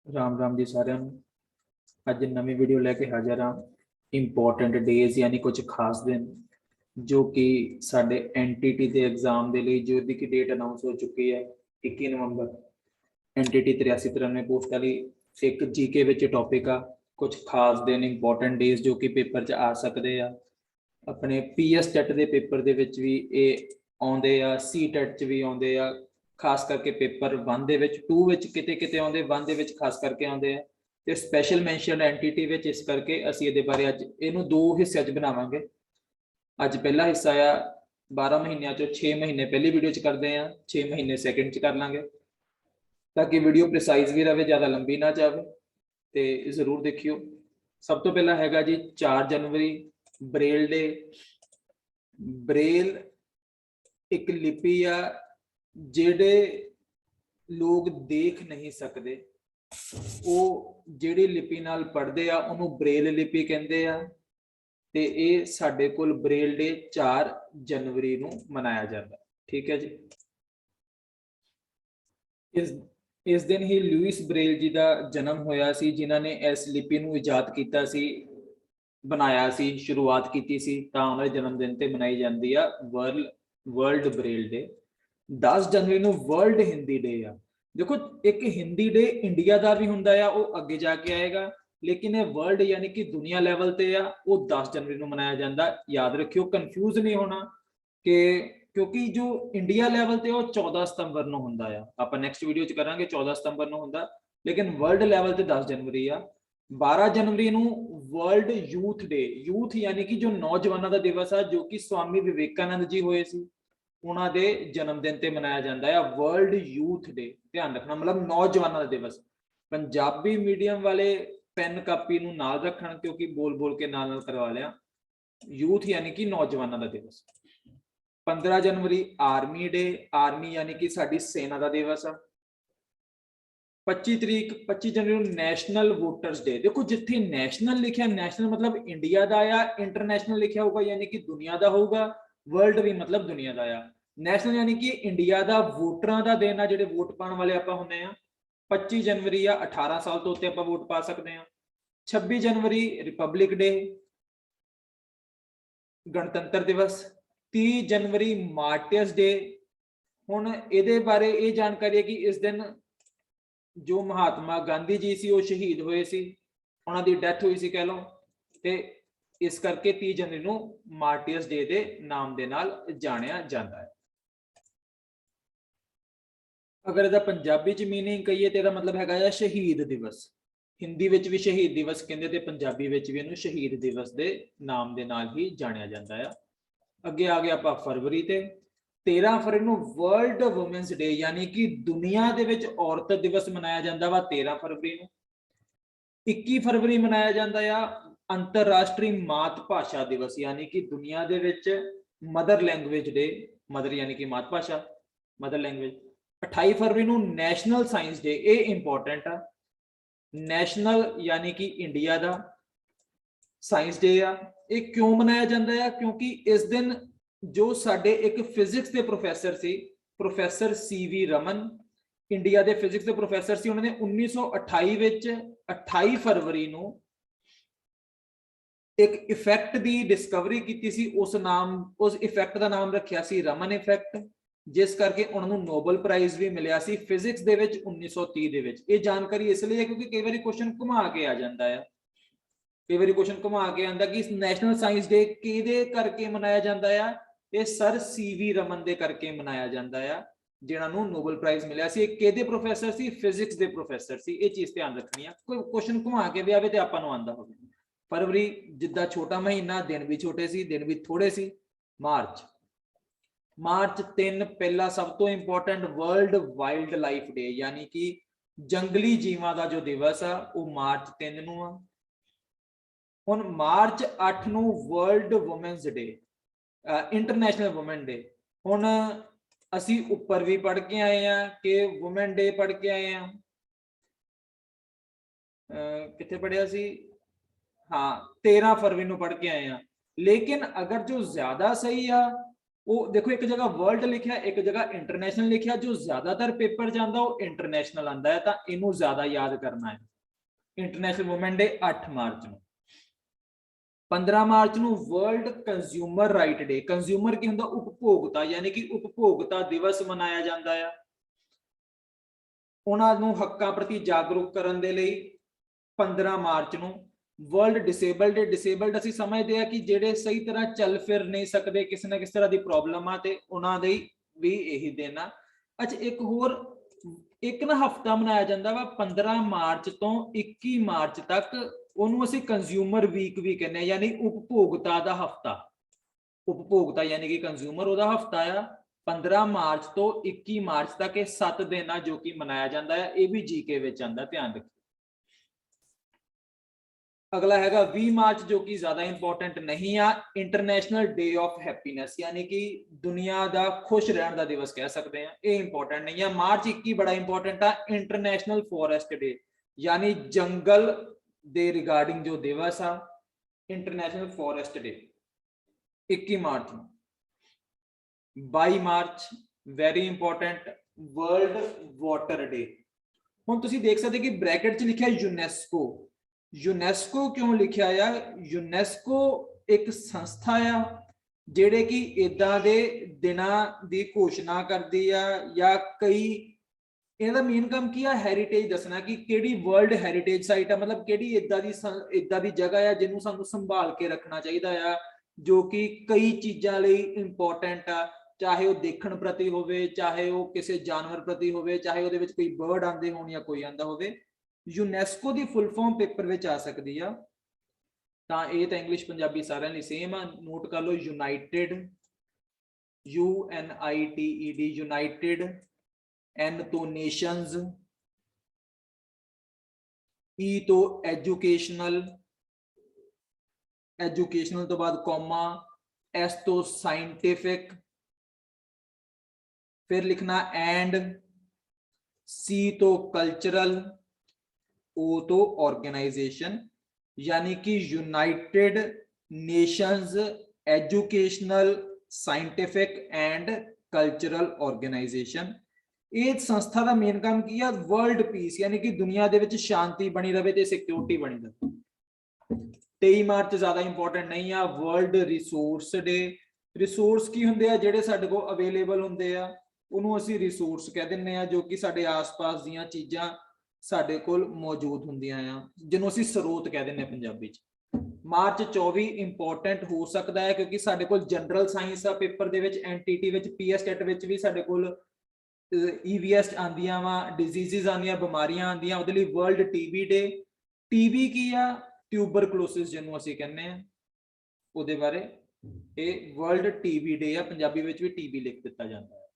राम राम जी सारिਆਂ ਨੂੰ। ਅੱਜ ਨਵੀਂ ਵੀਡੀਓ ਲੈ ਕੇ ਹਾਜ਼ਰ ਹਾਂ। ਇੰਪੋਰਟੈਂਟ ਡੇਜ਼ ਯਾਨੀ ਕੁਝ ਖਾਸ ਦਿਨ ਜੋ ਕਿ ਸਾਡੇ ਐਨਟੀਟੀ ਦੇ ਐਗਜ਼ਾਮ ਦੇ ਲਈ ਜੋ ਦੀ ਡੇਟ ਅਨਾਉਂਸ ਹੋ ਚੁੱਕੀ ਹੈ 21 ਨਵੰਬਰ। ਐਨਟੀਟੀ 8393 ਪੋਸਟ ਵਾਲੀ ਇੱਕ ਜੀਕੇ ਵਿੱਚ ਟੌਪਿਕ ਆ ਕੁਝ ਖਾਸ ਦਿਨ ਇੰਪੋਰਟੈਂਟ ਡੇਜ਼ ਜੋ ਕਿ ਪੇਪਰ 'ਚ ਆ ਸਕਦੇ ਆ। ਆਪਣੇ ਪੀਐਸ ਟੈਟ ਦੇ ਪੇਪਰ ਦੇ ਵਿੱਚ ਵੀ ਇਹ ਆਉਂਦੇ ਆ, ਸੀ ਟੈਟ 'ਚ ਵੀ ਆਉਂਦੇ ਆ। ਖਾਸ ਕਰਕੇ ਪੇਪਰ 1 ਦੇ ਵਿੱਚ, 2 ਵਿੱਚ ਕਿਤੇ ਕਿਤੇ ਆਉਂਦੇ, 1 ਦੇ ਵਿੱਚ ਖਾਸ ਕਰਕੇ ਆਉਂਦੇ ਆ ਤੇ ਸਪੈਸ਼ਲ ਮੈਂਸ਼ਨ ਐਂਟੀਟੀ ਵਿੱਚ। ਇਸ ਕਰਕੇ ਅਸੀਂ ਇਹਦੇ ਬਾਰੇ ਅੱਜ ਇਹਨੂੰ 2 ਹਿੱਸਿਆਂ 'ਚ ਬਣਾਵਾਂਗੇ। ਅੱਜ ਪਹਿਲਾ ਹਿੱਸਾ ਆ 12 ਮਹੀਨਿਆਂ 'ਚੋਂ 6 ਮਹੀਨੇ ਪਹਿਲੀ ਵੀਡੀਓ 'ਚ ਕਰਦੇ ਆ, 6 ਮਹੀਨੇ ਸੈਕਿੰਡ 'ਚ ਕਰ ਲਾਂਗੇ ਤਾਂ ਕਿ ਵੀਡੀਓ ਪ੍ਰੀਸਾਈਜ਼ ਵੀ ਰਹੇ, ਜ਼ਿਆਦਾ ਲੰਬੀ ਨਾ ਜਾਵੇ ਤੇ ਜ਼ਰੂਰ ਦੇਖਿਓ। ਸਭ ਤੋਂ ਪਹਿਲਾਂ ਹੈਗਾ ਜੀ 4 ਜਨਵਰੀ ਬ੍ਰੇਲ ਡੇ। ਬ੍ਰੇਲ ਇੱਕ ਲਿਪੀ ਆ ਜਿਹੜੇ ਲੋਕ ਦੇਖ ਨਹੀਂ ਸਕਦੇ, ਉਹ ਜਿਹੜੀ ਲਿਪੀ ਨਾਲ ਪੜ੍ਹਦੇ ਆ ਉਹਨੂੰ ਬ੍ਰੇਲ ਲਿਪੀ ਕਹਿੰਦੇ ਆ ਤੇ ਇਹ ਸਾਡੇ ਕੋਲ ਬ੍ਰੇਲ ਡੇ 4 ਜਨਵਰੀ ਨੂੰ ਮਨਾਇਆ ਜਾਂਦਾ। ਠੀਕ ਹੈ ਜੀ। ਇਸ ਦਿਨ ਹੀ ਲੂਇਸ ਬ੍ਰੇਲ ਜੀ ਦਾ ਜਨਮ ਹੋਇਆ ਸੀ, ਜਿਨ੍ਹਾਂ ਨੇ ਇਸ ਲਿਪੀ ਨੂੰ ਇਜਾਦ ਕੀਤਾ ਸੀ, ਬਣਾਇਆ ਸੀ, ਸ਼ੁਰੂਆਤ ਕੀਤੀ ਸੀ, ਤਾਂ ਉਹਨਾਂ ਦੇ ਜਨਮ ਦਿਨ ਤੇ ਮਨਾਈ ਜਾਂਦੀ ਆ ਵਰਲਡ ਬ੍ਰੇਲ ਡੇ। 10 ਜਨਵਰੀ ਨੂੰ ਵਰਲਡ ਹਿੰਦੀ ਡੇ ਆ। ਦੇਖੋ ਇੱਕ ਹਿੰਦੀ ਡੇ ਇੰਡੀਆ ਦਾ ਵੀ ਹੁੰਦਾ ਆ, ਉਹ ਅੱਗੇ ਜਾ ਕੇ ਆਏਗਾ, ਲੇਕਿਨ ਇਹ ਵਰਲਡ ਯਾਨੀ ਕਿ ਦੁਨੀਆ ਲੈਵਲ ਤੇ ਆ, ਉਹ 10 ਜਨਵਰੀ ਨੂੰ ਮਨਾਇਆ ਜਾਂਦਾ। ਯਾਦ ਰੱਖਿਓ, ਕਨਫਿਊਜ਼ ਨਹੀਂ ਹੋਣਾ ਕਿ ਕਿਉਂਕਿ ਜੋ ਇੰਡੀਆ ਲੈਵਲ ਤੇ ਉਹ 14 ਸਤੰਬਰ ਨੂੰ ਹੁੰਦਾ ਆ। ਆਪਾਂ ਨੈਕਸਟ ਵੀਡੀਓ 'ਚ ਕਰਾਂਗੇ 14 ਸਤੰਬਰ ਨੂੰ ਹੁੰਦਾ, ਲੇਕਿਨ ਵਰਲਡ ਲੈਵਲ ਤੇ 10 ਜਨਵਰੀ ਆ। 12 ਜਨਵਰੀ ਨੂੰ ਵਰਲਡ ਯੂਥ ਡੇ, ਯੂਥ ਯਾਨੀ ਕਿ ਜੋ ਨੌਜਵਾਨਾਂ ਦਾ ਦਿਵਸ ਆ, ਜੋ ਕਿ ਸਵਾਮੀ ਵਿਵੇਕਾਨੰਦ ਜੀ ਹੋਏ ਸੀ, ਉਹਨਾਂ ਦੇ ਜਨਮ ਦਿਨ ਤੇ ਮਨਾਇਆ ਜਾਂਦਾ ਹੈ ਵਰਲਡ ਯੂਥ ਡੇ। ਧਿਆਨ ਰੱਖਣਾ, ਮਤਲਬ ਨੌਜਵਾਨਾਂ ਦਾ ਦਿਵਸ। ਪੰਜਾਬੀ ਮੀਡੀਅਮ ਵਾਲੇ ਪੈਨ ਕਾਪੀ ਨੂੰ ਨਾਲ ਰੱਖਣ, ਕਿਉਂਕਿ ਬੋਲ ਬੋਲ ਕੇ ਨਾਲ ਕਰਵਾ ਲਿਆ। ਯੂਥ ਯਾਨੀ ਕਿ ਨੌਜਵਾਨਾਂ ਦਾ ਦਿਵਸ। 15 ਜਨਵਰੀ ਆਰਮੀ ਡੇ, ਆਰਮੀ ਯਾਨੀ ਕਿ ਸਾਡੀ ਸੈਨਾ ਦਾ ਦਿਵਸ ਆ। 25 ਜਨਵਰੀ ਨੂੰ ਨੈਸ਼ਨਲ ਵੋਟਰਸ ਡੇ। ਦੇਖੋ ਜਿੱਥੇ ਨੈਸ਼ਨਲ ਲਿਖਿਆ, ਨੈਸ਼ਨਲ ਮਤਲਬ ਇੰਡੀਆ ਦਾ ਆ, ਇੰਟਰਨੈਸ਼ਨਲ ਲਿਖਿਆ ਹੋਊਗਾ ਯਾਨੀ ਕਿ ਦੁਨੀਆ ਦਾ ਹੋਊਗਾ, ਵਰਲਡ ਵੀ ਮਤਲਬ ਦੁਨੀਆ ਦਾ ਆ। ਨੈਸ਼ਨਲ ਯਾਨੀ ਕਿ ਇੰਡੀਆ ਦਾ, ਵੋਟਰਾਂ ਦਾ ਦਿਨ ਆ, ਜਿਹੜੇ ਵੋਟ ਪਾਉਣ ਵਾਲੇ ਆਪਾਂ ਹੁੰਦੇ ਆ। 25 ਜਨਵਰੀ ਆ, 18 ਸਾਲ ਤੋਂ ਉੱਤੇ ਆਪਾਂ ਵੋਟ ਪਾ ਸਕਦੇ ਆ। 26 ਜਨਵਰੀ ਰਿਪਬਲਿਕ ਡੇ, ਗਣਤੰਤਰ ਦਿਵਸ। 30 ਜਨਵਰੀ ਮਾਰਟਿਰਸ ਡੇ। ਹੁਣ ਇਹਦੇ ਬਾਰੇ ਇਹ ਜਾਣਕਾਰੀ ਹੈ ਕਿ ਇਸ ਦਿਨ ਜੋ ਮਹਾਤਮਾ ਗਾਂਧੀ ਜੀ ਸੀ ਉਹ ਸ਼ਹੀਦ ਹੋਏ ਸੀ, ਉਹਨਾਂ ਦੀ ਡੈਥ ਹੋਈ ਸੀ ਕਹਿ ਲਓ, ਤੇ ਇਸ ਕਰਕੇ 30 ਜਨਵਰੀ ਨੂੰ ਮਾਰਟਿਰਸ ਡੇ ਦੇ ਨਾਮ ਦੇ ਨਾਲ ਜਾਣਿਆ ਜਾਂਦਾ ਹੈ। ਅਗਰ ਇਹਦਾ ਪੰਜਾਬੀ ਚ ਮੀਨਿੰਗ ਕਹੀਏ ਤੇ ਇਹਦਾ ਮਤਲਬ ਹੈਗਾ ਆ ਸ਼ਹੀਦ ਦਿਵਸ। ਹਿੰਦੀ ਵਿੱਚ ਵੀ ਸ਼ਹੀਦ ਦਿਵਸ ਕਹਿੰਦੇ ਤੇ ਪੰਜਾਬੀ ਵਿੱਚ ਵੀ ਇਹਨੂੰ ਸ਼ਹੀਦ ਦਿਵਸ ਦੇ ਨਾਮ ਦੇ ਨਾਲ ਹੀ ਜਾਣਿਆ ਜਾਂਦਾ ਆ। ਅੱਗੇ ਆ ਗਿਆ ਆਪਾਂ ਫਰਵਰੀ ਤੇ। 13 ਫਰਵਰੀ ਨੂੰ ਵਰਲਡ ਵੂਮਨਸ ਡੇ ਯਾਨੀ ਕਿ ਦੁਨੀਆ ਦੇ ਵਿੱਚ ਔਰਤ ਦਿਵਸ ਮਨਾਇਆ ਜਾਂਦਾ ਵਾ 13 ਫਰਵਰੀ ਨੂੰ। 21 ਫਰਵਰੀ ਮਨਾਇਆ ਜਾਂਦਾ ਆ ਅੰਤਰਰਾਸ਼ਟਰੀ ਮਾਤ ਭਾਸ਼ਾ ਦਿਵਸ ਯਾਨੀ ਕਿ ਦੁਨੀਆ ਦੇ ਵਿੱਚ ਮਦਰ ਲੈਂਗੁਏਜ ਡੇ, ਮਦਰ ਯਾਨੀ ਕਿ ਮਾਤ ਭਾਸ਼ਾ, ਮਦਰ ਲੈਂਗੁਏਜ। 28 ਫਰਵਰੀ ਨੂੰ ਨੈਸ਼ਨਲ ਸਾਇੰਸ ਡੇ, ਇਹ ਇੰਪੋਰਟੈਂਟ ਆ। ਨੈਸ਼ਨਲ ਯਾਨੀ ਕਿ ਇੰਡੀਆ ਦਾ ਸਾਇੰਸ ਡੇ ਆ। ਇਹ ਕਿਉਂ ਮਨਾਇਆ ਜਾਂਦਾ ਆ? ਕਿਉਂਕਿ ਇਸ ਦਿਨ ਜੋ ਸਾਡੇ ਇੱਕ ਫਿਜ਼ਿਕਸ ਦੇ ਪ੍ਰੋਫੈਸਰ ਸੀ, ਪ੍ਰੋਫੈਸਰ ਸੀਵੀ ਰਮਨ, ਇੰਡੀਆ ਦੇ ਫਿਜ਼ਿਕਸ ਦੇ ਪ੍ਰੋਫੈਸਰ ਸੀ, ਉਹਨਾਂ ਨੇ 1928 ਵਿੱਚ 28 ਫਰਵਰੀ ਨੂੰ ਇੱਕ ਇਫੈਕਟ ਦੀ ਡਿਸਕਵਰੀ ਕੀਤੀ ਸੀ। ਉਸ ਇਫੈਕਟ ਦਾ ਨਾਮ ਰੱਖਿਆ ਸੀ ਰਮਨ ਇਫੈਕਟ, ਜਿਸ ਕਰਕੇ ਉਹਨਾਂ ਨੂੰ ਨੋਬਲ ਪ੍ਰਾਈਜ਼ ਵੀ ਮਿਲਿਆ ਸੀ ਫਿਜ਼ਿਕਸ ਦੇ ਵਿੱਚ 1930 ਦੇ ਵਿੱਚ। ਇਹ ਜਾਣਕਾਰੀ ਇਸ ਲਈ ਹੈ ਕਿਉਂਕਿ ਕਈ ਵਾਰੀ ਕੁਐਸਚਨ ਘੁਮਾ ਕੇ ਆ ਜਾਂਦਾ ਆ, ਕਈ ਵਾਰੀ ਕੁਐਸਚਨ ਘੁਮਾ ਕੇ ਆਂਦਾ ਕਿ ਨੈਸ਼ਨਲ ਸਾਇੰਸ ਡੇ ਕਿਹਦੇ ਕਰਕੇ ਮਨਾਇਆ ਜਾਂਦਾ ਆ? ਇਹ ਸਰ ਸੀਵੀ ਰਮਨ ਦੇ ਕਰਕੇ ਮਨਾਇਆ ਜਾਂਦਾ ਆ, ਜਿਨ੍ਹਾਂ ਨੂੰ ਨੋਬਲ ਪ੍ਰਾਈਜ਼ ਮਿਲਿਆ ਸੀ। ਇਹ ਕਿਹਦੇ ਪ੍ਰੋਫੈਸਰ ਸੀ? ਫਿਜ਼ਿਕਸ ਦੇ ਪ੍ਰੋਫੈਸਰ ਸੀ। ਇਹ ਚੀਜ਼ ਧਿਆਨ ਰੱਖਣੀ ਆ, ਕੋਈ ਕੁਐਸਚਨ ਘੁਮਾ ਕੇ ਵੀ ਆਵੇ ਤੇ ਆਪਾਂ ਨੂੰ ਆਂਦਾ ਹੋਵੇ। ਫਰਵਰੀ ਜਿੱਦਾਂ ਛੋਟਾ ਮਹੀਨਾ, ਦਿਨ ਵੀ ਛੋਟੇ ਸੀ, ਦਿਨ ਵੀ ਥੋੜੇ ਸੀ। ਮਾਰਚ 3 ਪਹਿਲਾ ਸਭ ਤੋਂ ਇੰਪੋਰਟੈਂਟ ਵਰਲਡ ਵਾਈਲਡ ਲਾਈਫ ਡੇ ਯਾਨੀ ਕਿ ਜੰਗਲੀ ਜੀਵਾਂ ਦਾ ਜੋ ਦਿਵਸ ਆ ਉਹ ਮਾਰਚ 3 ਨੂੰ ਆ। ਹੁਣ ਮਾਰਚ 8 ਨੂੰ ਵਰਲਡ ਵੂਮਨਸ ਡੇ, ਇੰਟਰਨੈਸ਼ਨਲ ਵੂਮਨ ਡੇ। ਹੁਣ ਅਸੀਂ ਉੱਪਰ ਵੀ ਪੜ੍ਹ ਕੇ ਆਏ ਆ ਕਿ ਵੂਮਨ ਡੇ ਪੜ੍ਹ ਕੇ ਆਏ ਆ, ਕਿੱਥੇ ਪੜ੍ਹਿਆ ਸੀ? ਹਾਂ 13 ਫਰਵਰੀ ਨੂੰ ਪੜ੍ਹ ਕੇ ਆਏ ਆ। ਲੇਕਿਨ ਅਗਰ ਜੋ ਜ਼ਿਆਦਾ ਸਹੀ ਆ वो देखो एक जगह वर्ल्ड लिखा एक जगह इंटरनेशनल लिखा, जो ज्यादातर पेपर जाता वो इंटरनेशनल आता है, तो इनू ज्यादा याद करना है। इंटरनेशनल वुमेन डे 8 मार्च ਨੂੰ। 15 मार्च ਨੂੰ world consumer right day. Consumer की ਹੁੰਦਾ उपभोक्ता, यानी कि उपभोक्ता दिवस मनाया जाता है। ਉਹਨਾਂ ਨੂੰ ਹੱਕਾਂ ਪ੍ਰਤੀ ਜਾਗਰੂਕ ਕਰਨ ਦੇ ਲਈ 15 ਮਾਰਚ ਨੂੰ। World disabled day. डिसेबल्ड ਅਸੀਂ ਸਮਝਦੇ ਆ ਕਿ ਜਿਹੜੇ ਸਹੀ ਤਰ੍ਹਾਂ ਚੱਲ ਫਿਰ ਨਹੀਂ ਸਕਦੇ, ਕਿਸੇ ਨਾ ਕਿਸੇ ਤਰ੍ਹਾਂ ਦੀ ਪ੍ਰੋਬਲਮ ਆ, ਤੇ ਉਹਨਾਂ ਲਈ ਵੀ ਇਹੀ ਦਿਨ ਆ। ਅੱਛਾ ਇੱਕ ਹੋਰ ਇੱਕ ਨਾ ਹਫਤਾ ਮਨਾਇਆ ਜਾਂਦਾ ਵਾ 15 ਮਾਰਚ ਤੋਂ 21 ਮਾਰਚ ਤੱਕ, ਉਹਨੂੰ ਅਸੀਂ ਕੰਜ਼ਿਊਮਰ ਵੀਕ ਵੀ ਕਹਿੰਦੇ ਆ, ਯਾਨੀ ਉਪਭੋਗਤਾ ਦਾ ਹਫਤਾ। ਉਪਭੋਗਤਾ ਯਾਨੀ ਕਿ ਕੰਜ਼ਿਊਮਰ, ਉਹਦਾ ਹਫਤਾ ਆ 15 ਮਾਰਚ ਤੋਂ 21 ਮਾਰਚ ਤੱਕ। ਇਹ 7 ਦਿਨ ਆ ਜੋ ਕਿ ਮਨਾਇਆ ਜਾਂਦਾ ਹੈ। ਇਹ ਵੀ ਜੀਕੇ ਵਿੱਚ ਆਉਂਦਾ, ਧਿਆਨ ਰੱਖੋ। अगला हैगा 20 मार्च जो कि ज्यादा इंपॉर्टेंट नहीं आ, इंटरनेशनल डे ऑफ हैप्पीनेस, यानी कि दुनिया का खुश रहने का दिवस कह सकते हैं। ये इंपॉर्टेंट नहीं है। मार्च 21 बड़ा इंपॉर्टेंट आ, इंटरनेशनल फॉरेस्ट डे, यानी जंगल दे रिगार्डिंग जो दिवस आ, international forest day 21 March. 22 March very important, world water day. हुण तुसीं देख सकते कि ब्रैकेट च लिखा यूनेस्को। यूनेस्को क्यों लिखा आ? यूनेस्को एक संस्था आ जिहड़े कि इदां दे दिनां दी घोषणा करदी आ, या कई इहदा मेन काम की आ हैरीटेज दसना कि किहड़ी वर्ल्ड हैरीटेज साइट आ, मतलब किहड़ी इदां दी जगह आ जिन्हों सानू संभाल के रखना चाहिदा आ, जो कि कई चीज़ां लई इंपॉर्टेंट आ, चाहे वो देखण प्रति होवे, चाहे वो किसी जानवर प्रति होवे, चाहे उहदे विच कोई बर्ड आंदे होण या कोई आंदा होवे। यूनेस्को की फुल फॉर्म पेपर में आ सकती है, तो ये तो इंग्लिश पंजाबी सारे लिए सेम आ, नोट कर लो। United, UNITED, united. N तो नेशंस, E तो एजुकेशनल, एजुकेशनल तो बाद कॉमा, S तो साइंटिफिक, फिर लिखना एंड, C तो कल्चरल, ओ तो ऑर्गेनाइजेशन, यानी कि united nations educational scientific and cultural organisation. इस संस्था का मेन काम की है वर्ल्ड पीस, यानी कि दुनिया दे विच शांति बनी रहे ते सिक्योरिटी बनी रहे। 23 मार्च ज्यादा इंपॉर्टेंट नहीं है, वर्ल्ड रिसोर्स डे। रिसोर्स की हुंदे आ जिहड़े साडे कोल अवेलेबल हुंदे आ, उहनूं असीं रिसोर्स कह दिंदे आ, जो कि साडे आस-पास दीयां चीज़ां साडे कोल मौजूद हुंदियां आ, जिन्हों असीं स्रोत कह दिंदे पंजाबी च। मार्च 24 इंपॉर्टेंट हो सकता है क्योंकि साडे कोल जनरल साइंस आ पेपर दे विच, एनटीटी विच, पीएसटेट विच भी साडे कोल ईवीएस आंदियां वा, डिजीजेस आंदियां, बीमारियां आंदियां, उहदे लई वर्ल्ड टीबी डे। टीबी की आ? ट्यूबरकुलोसिस जिन्हों असीं कहने आ, उहदे बारे ये वर्ल्ड टीबी डे आ, पंजाबी विच भी टीबी लिख दिता जाता है।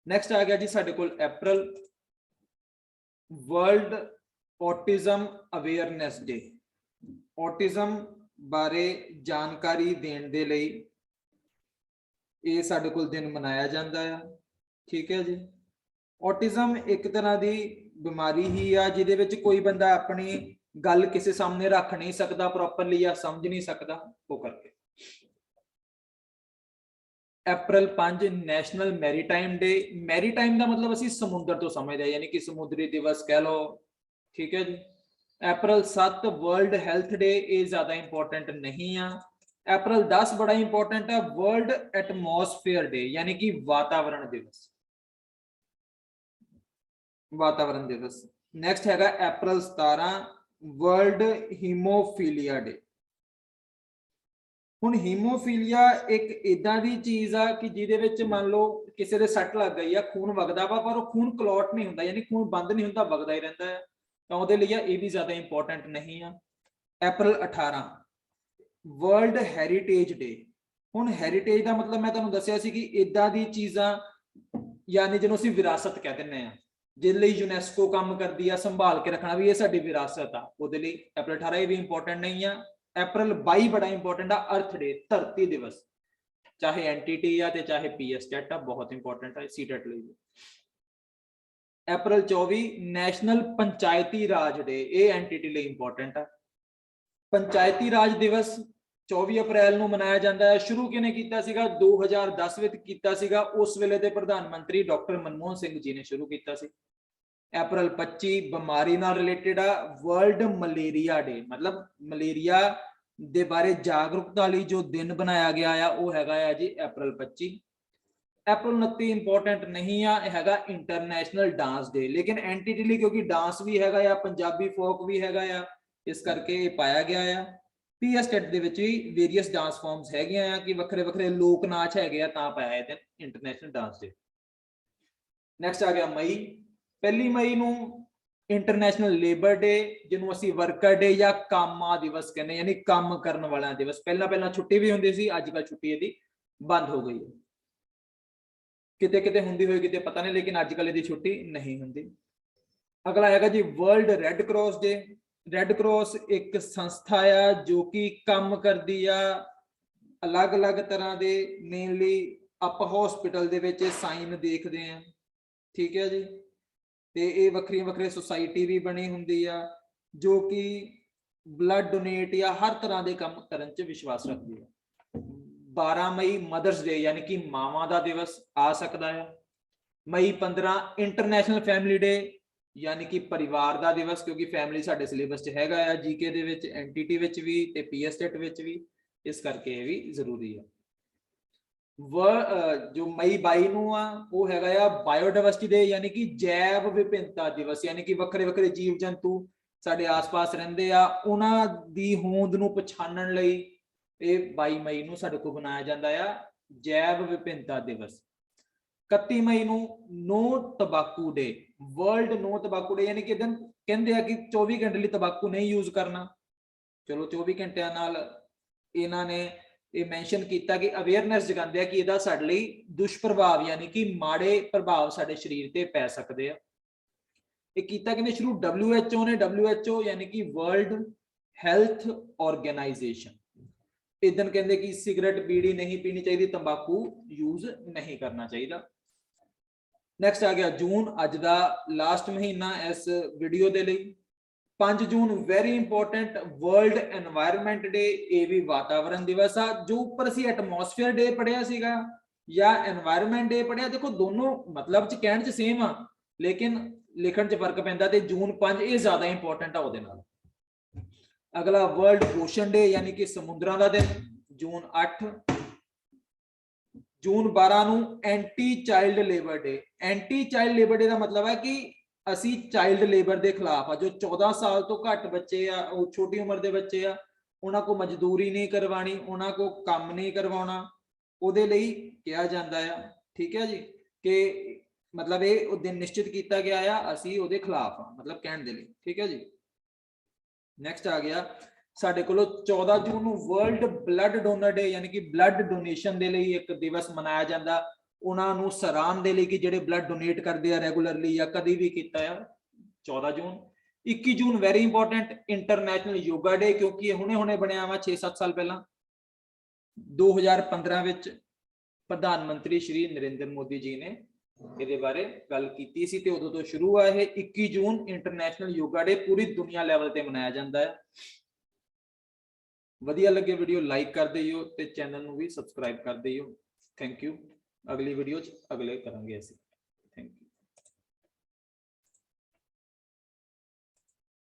नैक्सट आ गया जी साडे कोल April, world autism awareness day. Autism बारे जानकारी देने दे लई ये साडे कोल दिन मनाया जाता है। ठीक है जी। ऑटिज्म एक तरह की बीमारी ही आ जिहदे विच कोई बंदा अपनी गल किसी सामने रख नहीं सकता प्रॉपरली, या समझ नहीं सकता, वो करके। अप्रैल 5 नैशनल मैरीटाइम डे। मैरीटाइम का मतलब असीं समुद्र तो समझते हैं, यानी कि समुद्री दिवस कह लो। ठीक है जी। अप्रैल 7 वर्ल्ड हेल्थ डे, ये ज्यादा इंपॉर्टेंट नहीं है। अप्रैल 10 बड़ा इंपॉर्टेंट है, वर्ल्ड एटमॉस्फेयर डे, यानी कि वातावरण दिवस। वातावरण दिवस। नेक्स्ट हैगा अप्रैल 17 वर्ल्ड हीमोफीलिया डे। हुण हीमोफीलिया एक इदां दी चीज़ आ कि जिहदे विच मान लो किसी दे सट लग गई आ, खून वगदा वा, पर वो खून क्लॉट नहीं हुंदा, यानी खून बंद नहीं हुंदा, वगदा ही रहिंदा है, तां उहदे लई ये भी ज्यादा इंपॉर्टेंट नहीं आ। अप्रैल 18 वर्ल्ड हैरीटेज डे। हुण हैरीटेज दा मतलब मैं तुहानूं दस्सिया सी कि इदां दी चीज़ां, यानी जिन्हों असीं विरासत कह दिंदे आ, जिहदे लई यूनेस्को काम करदी आ संभाल के रखना भी ये साडी विरासत आ, उहदे लई अप्रैल 18 ये भी इंपॉर्टेंट नहीं आ। अप्रैल 22 बड़ा इंपॉर्टेंट आ, अर्थ डे, धरती दिवस, चाहे एनटीटी या चाहे पीएसटेट आ, बहुत इंपॉर्टेंट है सीटेट लई। अप्रैल 24 नैशनल पंचायती राज डे, ये एनटीटी लई इंपॉर्टेंट है। पंचायती राज दिवस 24 ਅਪ੍ਰੈਲ ਨੂੰ ਮਨਾਇਆ ਜਾਂਦਾ ਹੈ। ਸ਼ੁਰੂ ਕਿਹਨੇ ਕੀਤਾ ਸੀਗਾ? 2010 ਵਿੱਚ ਕੀਤਾ ਸੀਗਾ। ਉਸ ਵੇਲੇ ਦੇ ਪ੍ਰਧਾਨ ਮੰਤਰੀ ਡਾਕਟਰ ਮਨਮੋਹਨ ਸਿੰਘ ਜੀ ਨੇ ਸ਼ੁਰੂ ਕੀਤਾ ਸੀ। ਅਪ੍ਰੈਲ 25 ਬਿਮਾਰੀ ਨਾਲ ਰਿਲੇਟਡ ਆ, ਵਰਲਡ ਮਲੇਰੀਆ ਡੇ, ਮਤਲਬ ਮਲੇਰੀਆ ਦੇ ਬਾਰੇ ਜਾਗਰੂਕਤਾ ਲਈ ਜੋ ਦਿਨ ਬਣਾਇਆ ਗਿਆ ਆ ਉਹ ਹੈਗਾ ਆ ਜੀ ਅਪ੍ਰੈਲ 25। ਅਪ੍ਰੈਲ 29 ਇੰਪੋਰਟੈਂਟ ਨਹੀਂ ਆ, ਇਹ ਹੈਗਾ ਇੰਟਰਨੈਸ਼ਨਲ ਡਾਂਸ ਡੇ, ਲੇਕਿਨ ਐਂਟੀਟੀ ਲਈ ਕਿਉਂਕਿ ਡਾਂਸ ਵੀ ਹੈਗਾ ਆ, ਪੰਜਾਬੀ ਫੋਕ ਵੀ ਹੈਗਾ ਆ, ਇਸ ਕਰਕੇ ਇਹ ਪਾਇਆ ਗਿਆ ਆ। ਪੀਐਸ ਟੈਟ ਦੇ ਵਿੱਚ ਵੀ ਵੇਰੀਅਸ ਡਾਂਸ ਫਾਰਮਸ ਹੈਗੀਆਂ ਆ ਕਿ ਵੱਖਰੇ ਵੱਖਰੇ ਲੋਕ ਨਾਚ ਹੈਗੇ ਆ, ਤਾਂ ਪਾਇਆ ਇਹ ਦਿਨ ਇੰਟਰਨੈਸ਼ਨਲ ਡਾਂਸ ਡੇ। ਨੈਕਸਟ ਆ ਗਿਆ ਮਈ। 1 ਮਈ ਨੂੰ ਇੰਟਰਨੈਸ਼ਨਲ ਲੇਬਰ ਡੇ, ਜਿਹਨੂੰ ਅਸੀਂ ਵਰਕਰ ਡੇ ਜਾਂ ਕਾਮਾ ਦਿਵਸ ਕਹਿੰਦੇ, ਯਾਨੀ ਕੰਮ ਕਰਨ ਵਾਲਿਆਂ ਦਿਵਸ। ਪਹਿਲਾਂ ਛੁੱਟੀ ਵੀ ਹੁੰਦੀ ਸੀ, ਅੱਜ ਕੱਲ੍ਹ ਛੁੱਟੀ ਇਹਦੀ ਬੰਦ ਹੋ ਗਈ ਹੈ। ਕਿਤੇ ਕਿਤੇ ਹੁੰਦੀ ਹੋਈ, ਕਿਤੇ ਪਤਾ ਨਹੀਂ, ਲੇਕਿਨ ਅੱਜ ਕੱਲ੍ਹ ਇਹਦੀ ਛੁੱਟੀ ਨਹੀਂ ਹੁੰਦੀ। ਅਗਲਾ ਹੈਗਾ ਜੀ ਵਰਲਡ ਰੈੱਡ ਕਰਾਸ ਡੇ। ਰੈੱਡ ਕਰਾਸ ਇੱਕ ਸੰਸਥਾ ਆ ਜੋ ਕਿ ਕੰਮ ਕਰਦੀ ਆ ਅਲੱਗ-ਅਲੱਗ ਤਰ੍ਹਾਂ ਦੇ, ਮੇਨਲੀ ਆਪਾਂ ਹਸਪੀਟਲ ਦੇ ਵਿੱਚ ਸਾਈਨ ਦੇਖਦੇ ਆ, ਠੀਕ ਹੈ ਜੀ, ਤੇ ਇਹ ਵੱਖਰੀਆਂ ਸੁਸਾਇਟੀ ਵੀ ਬਣੀ ਹੁੰਦੀ ਆ ਜੋ ਕਿ ਬਲੱਡ ਡੋਨੇਟ ਜਾਂ ਹਰ ਤਰ੍ਹਾਂ ਦੇ ਕੰਮ ਕਰਨ 'ਚ ਵਿਸ਼ਵਾਸ ਰੱਖਦੀ ਆ। 12 ਮਈ ਮਦਰਸ ਡੇ, ਯਾਨੀ ਕਿ ਮਾਵਾਂ ਦਾ ਦਿਵਸ ਆ ਸਕਦਾ ਹੈ। ਮਈ 15 ਇੰਟਰਨੈਸ਼ਨਲ ਫੈਮਿਲੀ ਡੇ, ਯਾਨੀ ਕਿ ਪਰਿਵਾਰ ਦਾ ਦਿਵਸ, ਕਿਉਂਕਿ ਫੈਮਿਲੀ ਸਾਡੇ ਸਿਲੇਬਸ 'ਚ ਹੈਗਾ ਆ, ਜੀਕੇ ਦੇ ਵਿੱਚ, ਐਨਟੀਟੀ ਵਿੱਚ ਵੀ ਤੇ ਪੀਐਸ ਟੈਟ ਵਿੱਚ ਵੀ, ਇਸ ਕਰਕੇ ਇਹ ਵੀ ਜ਼ਰੂਰੀ ਹੈ। ਜੋ ਮਈ 22 ਨੂੰ ਆ ਉਹ ਹੈਗਾ ਆ ਬਾਇਓਡਾਇਵਰਸਿਟੀ ਡੇ, ਯਾਨੀ ਕਿ ਜੈਵ ਵਿਭਿੰਨਤਾ ਦਿਵਸ, ਯਾਨੀ ਕਿ ਵੱਖਰੇ ਜੀਵ ਜੰਤੂ ਸਾਡੇ ਆਸ-ਪਾਸ ਰਹਿੰਦੇ ਆ, ਉਹਨਾਂ ਦੀ ਹੋਂਦ ਨੂੰ ਪਛਾਣਨ ਲਈ ਇਹ 22 ਮਈ ਨੂੰ ਸਾਡੇ ਕੋਲ ਬਣਾਇਆ ਜਾਂਦਾ ਆ ਜੈਵ ਵਿਭਿੰਨਤਾ ਦਿਵਸ। 31 ਮਈ ਨੂੰ ਨੋ ਤੰਬਾਕੂ ਡੇ, ਵਰਲਡ ਨੋ ਤੰਬਾਕੂ ਡੇ, ਯਾਨੀ ਕਿ ਦਿਨ ਕਹਿੰਦੇ ਆ ਕਿ 24 ਘੰਟੇ ਲਈ ਤੰਬਾਕੂ ਨਹੀਂ ਯੂਜ਼ ਕਰਨਾ। ਚਲੋ 24 ਘੰਟਿਆਂ ਨਾਲ ਇਹਨਾਂ ਨੇ ਇਹ ਮੈਂਸ਼ਨ ਕੀਤਾ ਕਿ ਅਵੇਅਰਨੈਸ ਜਗਾਉਂਦੇ ਆ ਕਿ ਇਹਦਾ ਸਾਡੇ ਲਈ ਦੁਸ਼ਪ੍ਰਭਾਵ, ਯਾਨੀ ਕਿ ਮਾੜੇ ਪ੍ਰਭਾਵ ਸਾਡੇ ਸਰੀਰ ਤੇ ਪੈ ਸਕਦੇ ਆ। ਇਹ ਕੀਤਾ ਕਿਨੇ ਸ਼ੁਰੂ? WHO ਨੇ। WHO ਯਾਨੀ ਕਿ ਵਰਲਡ ਹੈਲਥ ਆਰਗੇਨਾਈਜੇਸ਼ਨ। ਇਸ ਦਿਨ ਕਹਿੰਦੇ ਕਿ ਸਿਗਰਟ ਬੀੜੀ ਨਹੀਂ ਪੀਣੀ ਚਾਹੀਦੀ, ਤੰਬਾਕੂ ਯੂਜ਼ ਨਹੀਂ ਕਰਨਾ ਚਾਹੀਦਾ। ਨੈਕਸਟ ਆ ਗਿਆ ਜੂਨ, ਅੱਜ ਦਾ ਲਾਸਟ ਮਹੀਨਾ ਇਸ ਵੀਡੀਓ ਦੇ ਲਈ। 5 ਜੂਨ ਵੈਰੀ ਇੰਪੋਰਟੈਂਟ ਵਰਲਡ এনवायरमेंट ਡੇ, ਇਹ ਵੀ ਵਾਤਾਵਰਣ ਦਿਵਸ ਆ। ਜੋ ਉੱਪਰ ਅਸੀਂ ਐਟਮੋਸਫੇਅਰ ਡੇ ਪੜਿਆ ਸੀਗਾ ਜਾਂ এনवायरमेंट ਡੇ ਪੜਿਆ, ਦੇਖੋ ਦੋਨੋਂ ਮਤਲਬ ਚ ਕਹਿਣ ਚ ਸੇਮ ਆ, ਲੇਕਿਨ ਲਿਖਣ ਚ ਫਰਕ ਪੈਂਦਾ, ਤੇ ਜੂਨ 5 ਇਹ ਜ਼ਿਆਦਾ ਇੰਪੋਰਟੈਂਟ ਆ ਉਹਦੇ ਨਾਲ। ਅਗਲਾ ਵਰਲਡ ਓਸ਼ਨ ਡੇ, ਯਾਨੀ ਕਿ ਸਮੁੰਦਰਾਂ ਦਾ ਦਿਨ, ਜੂਨ 8। ਜੂਨ 12 ਨੂੰ ਐਂਟੀ ਚਾਈਲਡ ਲੇਬਰ ਡੇ। ਐਂਟੀ ਚਾਈਲਡ ਲੇਬਰ ਡੇ ਦਾ ਮਤਲਬ ਹੈ ਕਿ ਅਸੀਂ ਚਾਈਲਡ ਲੇਬਰ ਦੇ ਖਿਲਾਫ ਆ। ਜੋ 14 ਸਾਲ ਤੋਂ ਘੱਟ ਬੱਚੇ ਆ, ਉਹ ਛੋਟੀ ਉਮਰ ਦੇ ਬੱਚੇ ਆ, ਉਹਨਾਂ ਕੋ ਮਜ਼ਦੂਰੀ ਨਹੀਂ ਕਰਵਾਣੀ, ਉਹਨਾਂ ਕੋ ਕੰਮ ਨਹੀਂ ਕਰਵਾਉਣਾ, ਉਹਦੇ ਲਈ ਕਿਹਾ ਜਾਂਦਾ ਆ, ਠੀਕ ਹੈ ਜੀ, ਕਿ ਮਤਲਬ ਇਹ ਉਹ ਦਿਨ ਨਿਸ਼ਚਿਤ ਕੀਤਾ ਗਿਆ ਆ, ਅਸੀਂ ਉਹਦੇ ਖਿਲਾਫ ਆ, ਮਤਲਬ ਕਹਿਣ ਦੇ ਲਈ, ਠੀਕ ਹੈ ਜੀ। ਨੈਕਸਟ ਆ ਗਿਆ ਸਾਡੇ ਕੋਲੋਂ 14 ਜੂਨ ਨੂੰ ਵਰਲਡ ਬਲੱਡ ਡੋਨਰ ਡੇ, ਯਾਨੀ ਕਿ ਬਲੱਡ ਡੋਨੇਸ਼ਨ ਦੇ ਲਈ ਇੱਕ ਦਿਵਸ ਮਨਾਇਆ ਜਾਂਦਾ, ਉਹਨਾਂ ਨੂੰ ਸਰਾਹਣ ਦੇ ਲਈ ਕਿ ਜਿਹੜੇ ਬਲੱਡ ਡੋਨੇਟ ਕਰਦੇ ਆ ਰੈਗੂਲਰਲੀ ਜਾਂ ਕਦੀ ਵੀ ਕੀਤਾ ਆ। 14 ਜੂਨ। 21 ਜੂਨ ਵੈਰੀ ਇੰਪੋਰਟੈਂਟ ਇੰਟਰਨੈਸ਼ਨਲ ਯੋਗਾ ਡੇ, ਕਿਉਂਕਿ ਇਹ ਹੁਣੇ ਬਣਿਆ ਵਾ 6-7 ਸਾਲ ਪਹਿਲਾਂ। 2015 ਵਿੱਚ ਪ੍ਰਧਾਨ ਮੰਤਰੀ ਸ਼੍ਰੀ ਨਰਿੰਦਰ ਮੋਦੀ ਜੀ ਨੇ ਇਹਦੇ ਬਾਰੇ ਗੱਲ ਕੀਤੀ ਸੀ, ਤੇ ਉਦੋਂ ਤੋਂ ਸ਼ੁਰੂ ਆ ਇਹ 21 ਜੂਨ ਇੰਟਰਨੈਸ਼ਨਲ ਯੋਗਾ ਡੇ, ਪੂਰੀ ਦੁਨੀਆ ਲੈਵਲ ਤੇ ਮਨਾਇਆ ਜਾਂਦਾ ਹੈ। ਵਧੀਆ ਲੱਗੇ ਵੀਡੀਓ ਲਾਈਕ ਕਰ ਦਿਓ ਤੇ ਚੈਨਲ ਨੂੰ ਵੀ ਸਬਸਕ੍ਰਾਈਬ ਕਰ ਦਿਓ। Thank you. ਅਗਲੀ ਵੀਡੀਓ 'ਚ ਅਗਲੇ ਕਰਾਂਗੇ ਅਸੀਂ।